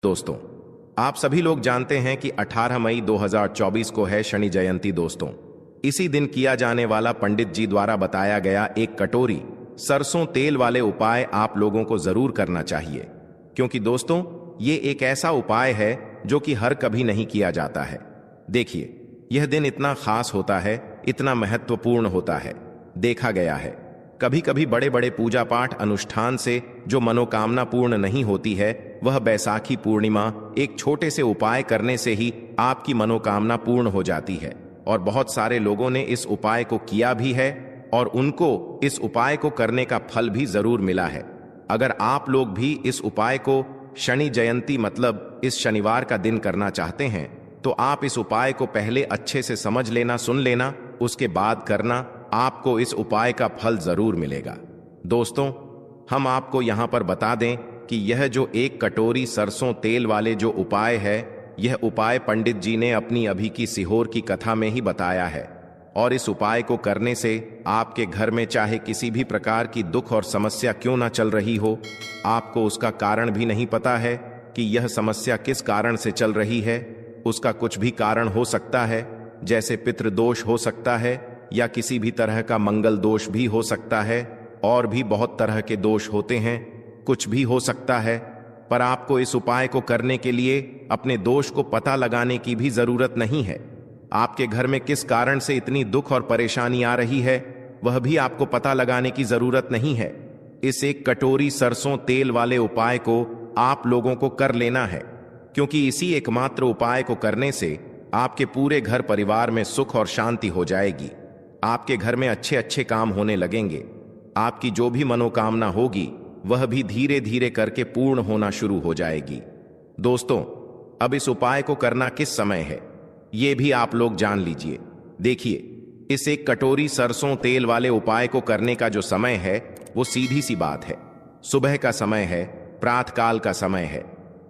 दोस्तों, आप सभी लोग जानते हैं कि 18 मई 2024 को है शनि जयंती। दोस्तों, इसी दिन किया जाने वाला पंडित जी द्वारा बताया गया एक कटोरी सरसों तेल वाले उपाय आप लोगों को जरूर करना चाहिए, क्योंकि दोस्तों ये एक ऐसा उपाय है जो कि हर कभी नहीं किया जाता है। देखिए, यह दिन इतना खास होता है, इतना महत्वपूर्ण होता है। देखा गया है कभी कभी बड़े बड़े पूजा पाठ अनुष्ठान से जो मनोकामना पूर्ण नहीं होती है, वह बैसाखी पूर्णिमा एक छोटे से उपाय करने से ही आपकी मनोकामना पूर्ण हो जाती है। और बहुत सारे लोगों ने इस उपाय को किया भी है और उनको इस उपाय को करने का फल भी जरूर मिला है। अगर आप लोग भी इस उपाय को शनि जयंती मतलब इस शनिवार का दिन करना चाहते हैं, तो आप इस उपाय को पहले अच्छे से समझ लेना, सुन लेना, उसके बाद करना। आपको इस उपाय का फल जरूर मिलेगा। दोस्तों, हम आपको यहां पर बता दें कि यह जो एक कटोरी सरसों तेल वाले जो उपाय है, यह उपाय पंडित जी ने अपनी अभी की सीहोर की कथा में ही बताया है। और इस उपाय को करने से आपके घर में चाहे किसी भी प्रकार की दुख और समस्या क्यों ना चल रही हो, आपको उसका कारण भी नहीं पता है कि यह समस्या किस कारण से चल रही है। उसका कुछ भी कारण हो सकता है, जैसे पितृदोष हो सकता है या किसी भी तरह का मंगल दोष भी हो सकता है, और भी बहुत तरह के दोष होते हैं, कुछ भी हो सकता है। पर आपको इस उपाय को करने के लिए अपने दोष को पता लगाने की भी जरूरत नहीं है। आपके घर में किस कारण से इतनी दुख और परेशानी आ रही है, वह भी आपको पता लगाने की जरूरत नहीं है। इस एक कटोरी सरसों तेल वाले उपाय को आप लोगों को कर लेना है, क्योंकि इसी एकमात्र उपाय को करने से आपके पूरे घर परिवार में सुख और शांति हो जाएगी। आपके घर में अच्छे अच्छे काम होने लगेंगे। आपकी जो भी मनोकामना होगी वह भी धीरे धीरे करके पूर्ण होना शुरू हो जाएगी। दोस्तों, अब इस उपाय को करना किस समय है, ये भी आप लोग जान लीजिए। देखिए, इस एक कटोरी सरसों तेल वाले उपाय को करने का जो समय है, वो सीधी सी बात है, सुबह का समय है, प्रातःकाल का समय है।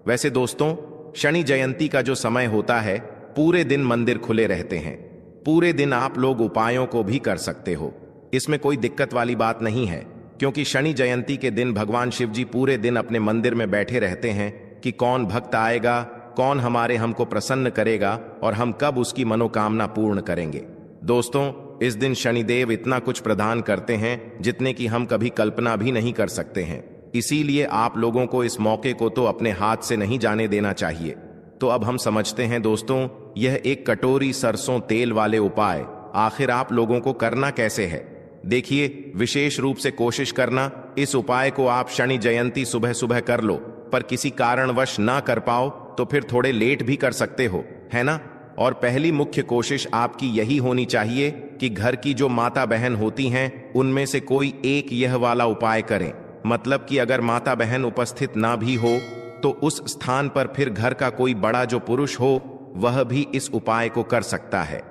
वैसे दोस्तों, शनि जयंती का जो समय होता है, पूरे दिन मंदिर खुले रहते हैं। पूरे दिन आप लोग उपायों को भी कर सकते हो, इसमें कोई दिक्कत वाली बात नहीं है, क्योंकि शनि जयंती के दिन भगवान शिव जी पूरे दिन अपने मंदिर में बैठे रहते हैं कि कौन भक्त आएगा, कौन हमको प्रसन्न करेगा और हम कब उसकी मनोकामना पूर्ण करेंगे। दोस्तों, इस दिन शनिदेव इतना कुछ प्रदान करते हैं जितने की हम कभी कल्पना भी नहीं कर सकते हैं। इसीलिए आप लोगों को इस मौके को तो अपने हाथ से नहीं जाने देना चाहिए। तो अब हम समझते हैं दोस्तों, यह एक कटोरी सरसों तेल वाले उपाय आखिर आप लोगों को करना कैसे है। देखिए, विशेष रूप से कोशिश करना इस उपाय को आप शनि जयंती सुबह सुबह कर लो, पर किसी कारणवश ना कर पाओ तो फिर थोड़े लेट भी कर सकते हो, है ना। और पहली मुख्य कोशिश आपकी यही होनी चाहिए कि घर की जो माता बहन होती हैं, उनमें से कोई एक यह वाला उपाय करें। मतलब कि अगर माता बहन उपस्थित ना भी हो तो उस स्थान पर फिर घर का कोई बड़ा जो पुरुष हो, वह भी इस उपाय को कर सकता है।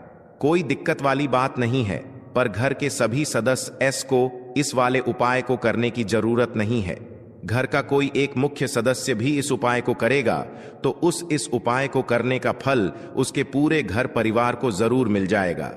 कोई दिक्कत वाली बात नहीं है, पर घर के सभी सदस्य को इस वाले उपाय को करने की जरूरत नहीं है। घर का कोई एक मुख्य सदस्य भी इस उपाय को करेगा तो इस उपाय को करने का फल उसके पूरे घर परिवार को जरूर मिल जाएगा।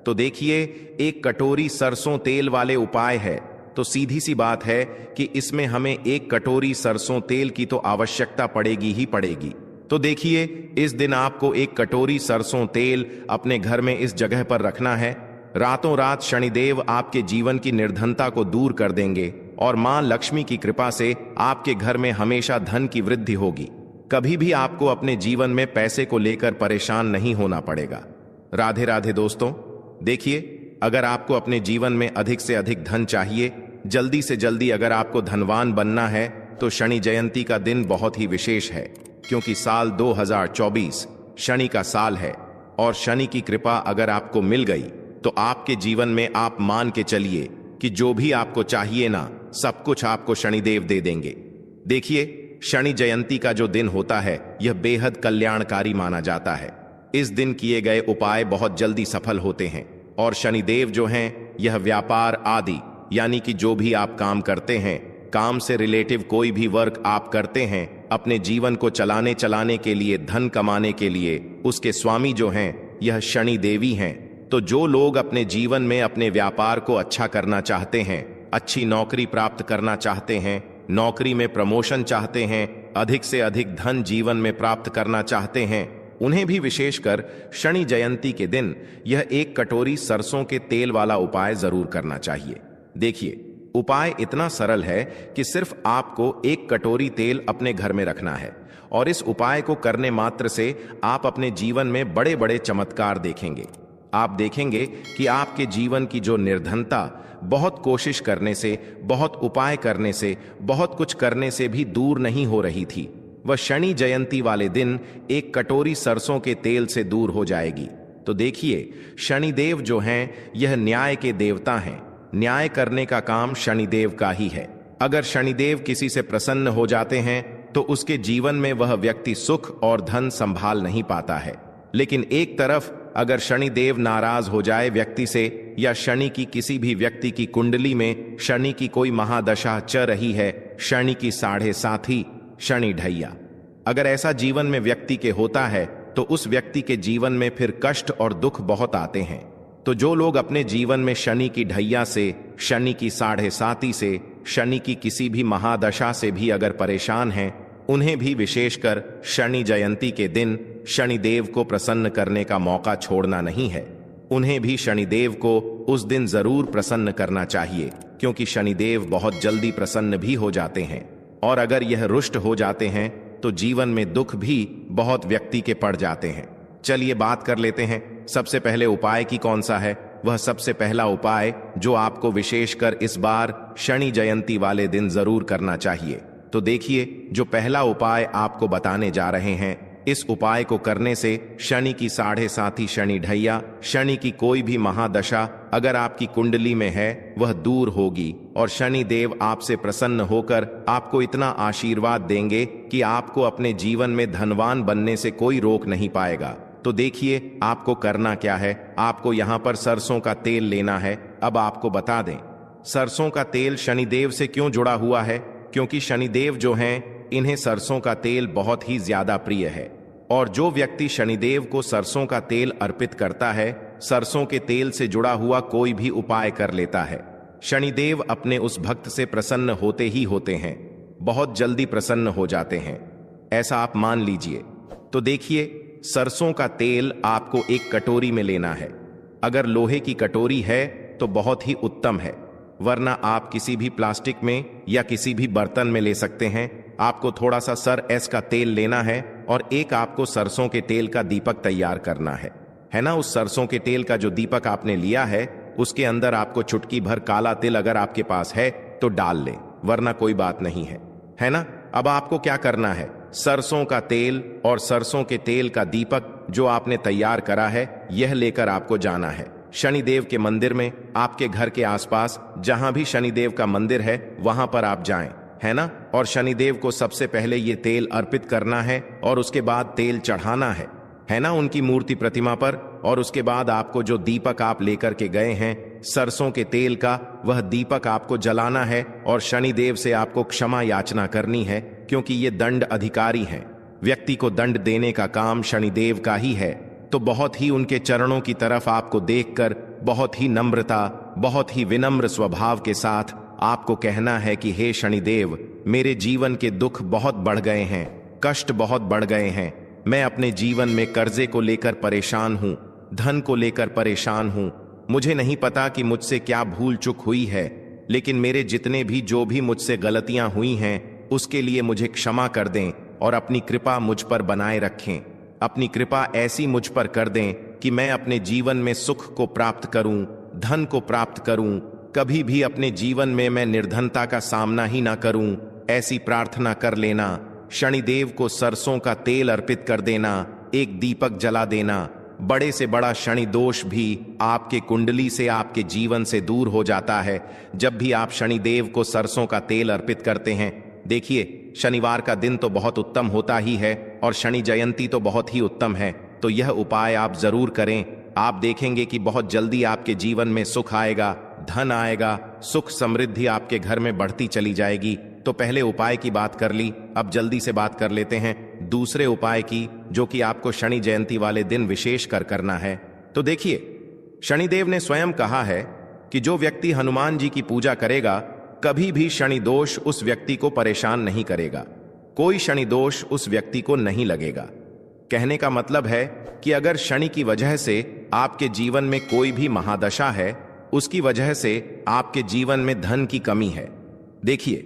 तो देखिए, एक कटोरी सरसों तेल वाले उपाय है, तो सीधी सी बात है कि इसमें हमें एक कटोरी सरसों तेल की तो आवश्यकता पड़ेगी ही पड़ेगी। तो देखिए, इस दिन आपको एक कटोरी सरसों तेल अपने घर में इस जगह पर रखना है। रातों रात शनिदेव आपके जीवन की निर्धनता को दूर कर देंगे और मां लक्ष्मी की कृपा से आपके घर में हमेशा धन की वृद्धि होगी। कभी भी आपको अपने जीवन में पैसे को लेकर परेशान नहीं होना पड़ेगा। राधे राधे दोस्तों। देखिए, अगर आपको अपने जीवन में अधिक से अधिक धन चाहिए, जल्दी से जल्दी अगर आपको धनवान बनना है, तो शनि जयंती का दिन बहुत ही विशेष है, क्योंकि साल 2024 शनि का साल है। और शनि की कृपा अगर आपको मिल गई तो आपके जीवन में आप मान के चलिए कि जो भी आपको चाहिए ना, सब कुछ आपको शनिदेव दे देंगे। देखिए, शनि जयंती का जो दिन होता है, यह बेहद कल्याणकारी माना जाता है। इस दिन किए गए उपाय बहुत जल्दी सफल होते हैं और शनिदेव जो हैं, यह व्यापार आदि यानी कि जो भी आप काम करते हैं, काम से रिलेटिव कोई भी वर्क आप करते हैं, अपने जीवन को चलाने के लिए, धन कमाने के लिए, उसके स्वामी जो हैं, यह शनि देवी हैं। तो जो लोग अपने जीवन में अपने व्यापार को अच्छा करना चाहते हैं, अच्छी नौकरी प्राप्त करना चाहते हैं, नौकरी में प्रमोशन चाहते हैं, अधिक से अधिक धन जीवन में प्राप्त करना चाहते हैं, उन्हें भी विशेषकर शनि जयंती के दिन यह 1 कटोरी सरसों के तेल वाला उपाय जरूर करना चाहिए। देखिए, उपाय इतना सरल है कि सिर्फ आपको 1 कटोरी तेल अपने घर में रखना है और इस उपाय को करने मात्र से आप अपने जीवन में बड़े बड़े चमत्कार देखेंगे। आप देखेंगे कि आपके जीवन की जो निर्धनता बहुत कोशिश करने से, बहुत उपाय करने से, बहुत कुछ करने से भी दूर नहीं हो रही थी, वह शनि जयंती वाले दिन 1 कटोरी सरसों के तेल से दूर हो जाएगी। तो देखिए, शनिदेव जो हैं, यह न्याय के देवता हैं। न्याय करने का काम शनिदेव का ही है। अगर शनिदेव किसी से प्रसन्न हो जाते हैं तो उसके जीवन में वह व्यक्ति सुख और धन संभाल नहीं पाता है। लेकिन एक तरफ अगर शनिदेव नाराज हो जाए व्यक्ति से, या शनि की किसी भी व्यक्ति की कुंडली में शनि की कोई महादशा चल रही है, शनि की 7.5 शनि ढैया, अगर ऐसा जीवन में व्यक्ति के होता है तो उस व्यक्ति के जीवन में फिर कष्ट और दुख बहुत आते हैं। तो जो लोग अपने जीवन में शनि की ढैया से, शनि की 7.5 से, शनि की किसी भी महादशा से भी अगर परेशान हैं, उन्हें भी विशेषकर शनि जयंती के दिन शनिदेव को प्रसन्न करने का मौका छोड़ना नहीं है। उन्हें भी शनिदेव को उस दिन जरूर प्रसन्न करना चाहिए, क्योंकि शनिदेव बहुत जल्दी प्रसन्न भी हो जाते हैं और अगर यह रुष्ट हो जाते हैं तो जीवन में दुख भी बहुत व्यक्ति के पड़ जाते हैं। चलिए बात कर लेते हैं सबसे पहले उपाय की कौन सा है। वह सबसे पहला उपाय जो आपको विशेषकर इस बार शनि जयंती वाले दिन जरूर करना चाहिए। तो देखिए, जो पहला उपाय आपको बताने जा रहे हैं, इस उपाय को करने से शनि की 7.5 शनि ढैया, शनि की कोई भी महादशा अगर आपकी कुंडली में है, वह दूर होगी और शनि देव आपसे प्रसन्न होकर आपको इतना आशीर्वाद देंगे कि आपको अपने जीवन में धनवान बनने से कोई रोक नहीं पाएगा। तो देखिए, आपको करना क्या है। आपको यहां पर सरसों का तेल लेना है। अब आपको बता दें, सरसों का तेल शनिदेव से क्यों जुड़ा हुआ है, क्योंकि शनिदेव जो हैं, इन्हें सरसों का तेल बहुत ही ज्यादा प्रिय है और जो व्यक्ति शनिदेव को सरसों का तेल अर्पित करता है, सरसों के तेल से जुड़ा हुआ कोई भी उपाय कर लेता है, शनिदेव अपने उस भक्त से प्रसन्न होते ही होते हैं, बहुत जल्दी प्रसन्न हो जाते हैं, ऐसा आप मान लीजिए। तो देखिए, सरसों का तेल आपको 1 कटोरी में लेना है। अगर लोहे की कटोरी है तो बहुत ही उत्तम है, वरना आप किसी भी प्लास्टिक में या किसी भी बर्तन में ले सकते हैं। आपको थोड़ा सा सरस का तेल लेना है और एक आपको सरसों के तेल का दीपक तैयार करना है ना। उस सरसों के तेल का जो दीपक आपने लिया है, उसके अंदर आपको चुटकी भर काला तिल अगर आपके पास है तो डाल लें, वरना कोई बात नहीं है ना। अब आपको क्या करना है, सरसों का तेल और सरसों के तेल का दीपक जो आपने तैयार करा है, यह लेकर आपको जाना है शनिदेव के मंदिर में। आपके घर के आसपास जहां भी शनिदेव का मंदिर है, वहां पर आप जाएं, है ना। और शनिदेव को सबसे पहले ये तेल अर्पित करना है और उसके बाद तेल चढ़ाना है ना, उनकी मूर्ति प्रतिमा पर। और उसके बाद आपको जो दीपक आप लेकर के गए हैं सरसों के तेल का, वह दीपक आपको जलाना है और शनिदेव से आपको क्षमा याचना करनी है, क्योंकि ये दंड अधिकारी हैं। व्यक्ति को दंड देने का काम शनिदेव का ही है। तो बहुत ही उनके चरणों की तरफ आपको देखकर बहुत ही नम्रता, बहुत ही विनम्र स्वभाव के साथ आपको कहना है कि हे शनिदेव, मेरे जीवन के दुख बहुत बढ़ गए हैं, कष्ट बहुत बढ़ गए हैं। मैं अपने जीवन में कर्जे को लेकर परेशान हूं, धन को लेकर परेशान हूं। मुझे नहीं पता कि मुझसे क्या भूल चूक हुई है, लेकिन मेरे जितने भी जो भी मुझसे गलतियां हुई हैं, उसके लिए मुझे क्षमा कर दें और अपनी कृपा मुझ पर बनाए रखें। अपनी कृपा ऐसी मुझ पर कर दें कि मैं अपने जीवन में सुख को प्राप्त करूं, धन को प्राप्त करूं, कभी भी अपने जीवन में मैं निर्धनता का सामना ही ना करूं, ऐसी प्रार्थना कर लेना। शनिदेव को सरसों का तेल अर्पित कर देना, एक दीपक जला देना। बड़े से बड़ा शनि दोष भी आपके कुंडली से, आपके जीवन से दूर हो जाता है जब भी आप शनिदेव को सरसों का तेल अर्पित करते हैं। देखिए, शनिवार का दिन तो बहुत उत्तम होता ही है और शनि जयंती तो बहुत ही उत्तम है। तो यह उपाय आप जरूर करें। आप देखेंगे कि बहुत जल्दी आपके जीवन में सुख आएगा, धन आएगा, सुख समृद्धि आपके घर में बढ़ती चली जाएगी। तो पहले उपाय की बात कर ली, अब जल्दी से बात कर लेते हैं दूसरे उपाय की, जो कि आपको शनि जयंती वाले दिन विशेष कर करना है। तो देखिए, शनिदेव ने स्वयं कहा है कि जो व्यक्ति हनुमान जी की पूजा करेगा, कभी भी शनि दोष उस व्यक्ति को परेशान नहीं करेगा। कोई शनि दोष उस व्यक्ति को नहीं लगेगा। कहने का मतलब है कि अगर शनि की वजह से आपके जीवन में कोई भी महादशा है, उसकी वजह से आपके जीवन में धन की कमी है। देखिए,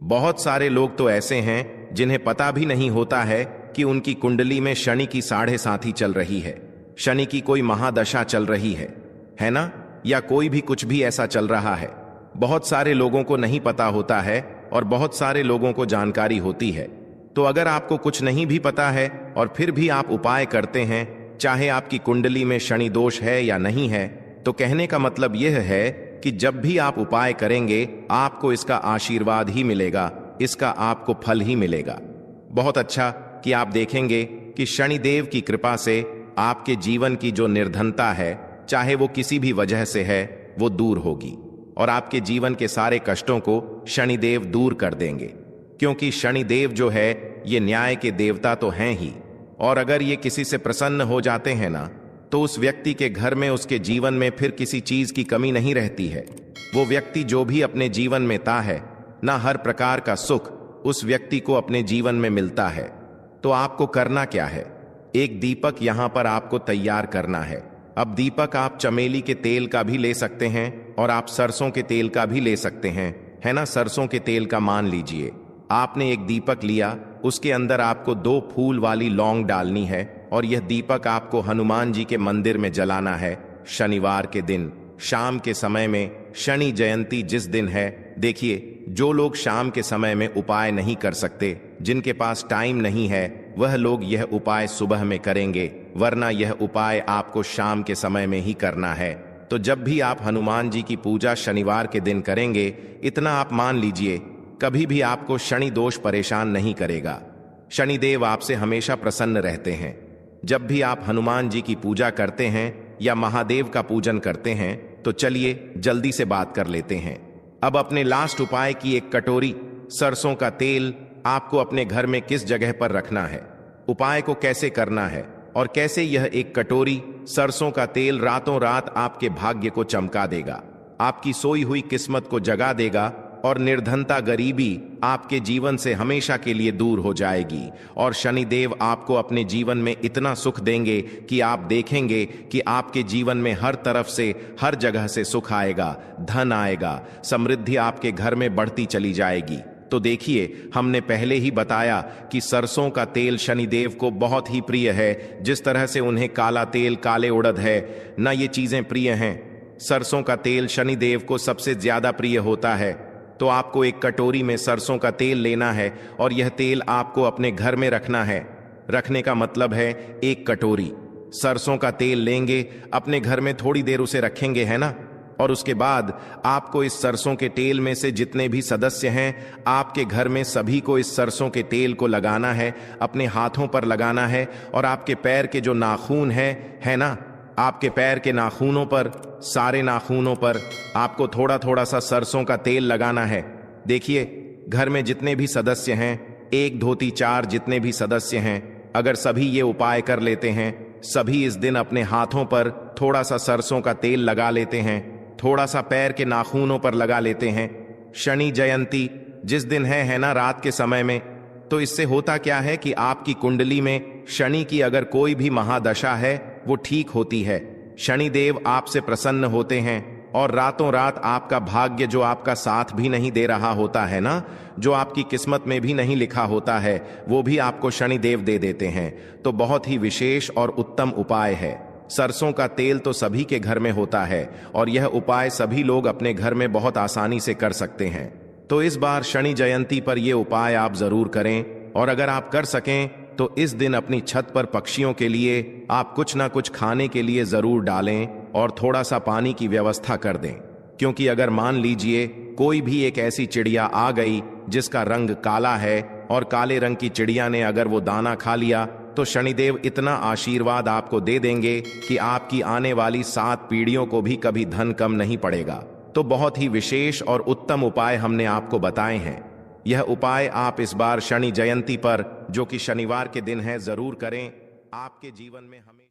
बहुत सारे लोग तो ऐसे हैं जिन्हें पता भी नहीं होता है कि उनकी कुंडली में शनि की 7.5 चल रही है, शनि की कोई महादशा चल रही है ना, या कोई भी कुछ भी ऐसा चल रहा है। बहुत सारे लोगों को नहीं पता होता है और बहुत सारे लोगों को जानकारी होती है। तो अगर आपको कुछ नहीं भी पता है और फिर भी आप उपाय करते हैं, चाहे आपकी कुंडली में शनि दोष है या नहीं है, तो कहने का मतलब यह है कि जब भी आप उपाय करेंगे आपको इसका आशीर्वाद ही मिलेगा, इसका आपको फल ही मिलेगा। बहुत अच्छा कि आप देखेंगे कि शनिदेव की कृपा से आपके जीवन की जो निर्धनता है, चाहे वो किसी भी वजह से है, वो दूर होगी और आपके जीवन के सारे कष्टों को शनिदेव दूर कर देंगे। क्योंकि शनिदेव जो है ये न्याय के देवता तो हैं ही, और अगर ये किसी से प्रसन्न हो जाते हैं ना, तो उस व्यक्ति के घर में, उसके जीवन में फिर किसी चीज की कमी नहीं रहती है। वो व्यक्ति जो भी अपने जीवन में ता है ना, हर प्रकार का सुख उस व्यक्ति को अपने जीवन में मिलता है। तो आपको करना क्या है, एक दीपक यहां पर आपको तैयार करना है। अब दीपक आप चमेली के तेल का भी ले सकते हैं और आप सरसों के तेल का भी ले सकते हैं, है ना। सरसों के तेल का मान लीजिए आपने एक दीपक लिया, उसके अंदर आपको 2 फूल वाली लौंग डालनी है और यह दीपक आपको हनुमान जी के मंदिर में जलाना है शनिवार के दिन शाम के समय में। शनि जयंती जिस दिन है, देखिए, जो लोग शाम के समय में उपाय नहीं कर सकते, जिनके पास टाइम नहीं है, वह लोग यह उपाय सुबह में करेंगे, वरना यह उपाय आपको शाम के समय में ही करना है। तो जब भी आप हनुमान जी की पूजा शनिवार के दिन करेंगे, इतना आप मान लीजिए, कभी भी आपको शनि दोष परेशान नहीं करेगा। शनिदेव आपसे हमेशा प्रसन्न रहते हैं। जब भी आप हनुमान जी की पूजा करते हैं या महादेव का पूजन करते हैं, तो चलिए जल्दी से बात कर लेते हैं। अब अपने लास्ट उपाय की एक कटोरी सरसों का तेल आपको अपने घर में किस जगह पर रखना है, उपाय को कैसे करना है और कैसे यह एक कटोरी सरसों का तेल रातों रात आपके भाग्य को चमका देगा, आपकी सोई हुई किस्मत को जगा देगा और निर्धनता, गरीबी आपके जीवन से हमेशा के लिए दूर हो जाएगी। और शनिदेव आपको अपने जीवन में इतना सुख देंगे कि आप देखेंगे कि आपके जीवन में हर तरफ से, हर जगह से सुख आएगा, धन आएगा, समृद्धि आपके घर में बढ़ती चली जाएगी। तो देखिए, हमने पहले ही बताया कि सरसों का तेल शनिदेव को बहुत ही प्रिय है। जिस तरह से उन्हें काला तेल, काले उड़द है ना, ये चीजें प्रिय हैं, सरसों का तेल शनिदेव को सबसे ज्यादा प्रिय होता है। तो आपको एक कटोरी में सरसों का तेल लेना है और यह तेल आपको अपने घर में रखना है। रखने का मतलब है एक कटोरी सरसों का तेल लेंगे, अपने घर में थोड़ी देर उसे रखेंगे, है ना। और उसके बाद आपको इस सरसों के तेल में से जितने भी सदस्य हैं आपके घर में, सभी को इस सरसों के तेल को लगाना है, अपने हाथों पर लगाना है और आपके पैर के जो नाखून है ना, आपके पैर के नाखूनों पर, सारे नाखूनों पर आपको थोड़ा थोड़ा सा सरसों का तेल लगाना है। देखिए, घर में जितने भी सदस्य हैं, 1 धोती 4 जितने भी सदस्य हैं, अगर सभी ये उपाय कर लेते हैं, सभी इस दिन अपने हाथों पर थोड़ा सा सरसों का तेल लगा लेते हैं, थोड़ा सा पैर के नाखूनों पर लगा लेते हैं। शनि जयंती जिस दिन है ना, रात के समय में, तो इससे होता क्या है कि आपकी कुंडली में शनि की अगर कोई भी महादशा है वो ठीक होती है। शनिदेव आपसे प्रसन्न होते हैं और रातों रात आपका भाग्य, जो आपका साथ भी नहीं दे रहा होता है ना, जो आपकी किस्मत में भी नहीं लिखा होता है, वो भी आपको शनिदेव दे देते हैं। तो बहुत ही विशेष और उत्तम उपाय है। सरसों का तेल तो सभी के घर में होता है और यह उपाय सभी लोग अपने घर में बहुत आसानी से कर सकते हैं। तो इस बार शनि जयंती पर यह उपाय आप जरूर करें और अगर आप कर सकें तो इस दिन अपनी छत पर पक्षियों के लिए आप कुछ ना कुछ खाने के लिए जरूर डालें और थोड़ा सा पानी की व्यवस्था कर दें। क्योंकि अगर मान लीजिए कोई भी एक ऐसी चिड़िया आ गई जिसका रंग काला है और काले रंग की चिड़िया ने अगर वो दाना खा लिया, तो शनिदेव इतना आशीर्वाद आपको दे देंगे कि आपकी आने वाली 7 पीढ़ियों को भी कभी धन कम नहीं पड़ेगा। तो बहुत ही विशेष और उत्तम उपाय हमने आपको बताए हैं। यह उपाय आप इस बार शनि जयंती पर, जो कि शनिवार के दिन है, जरूर करें। आपके जीवन में हमें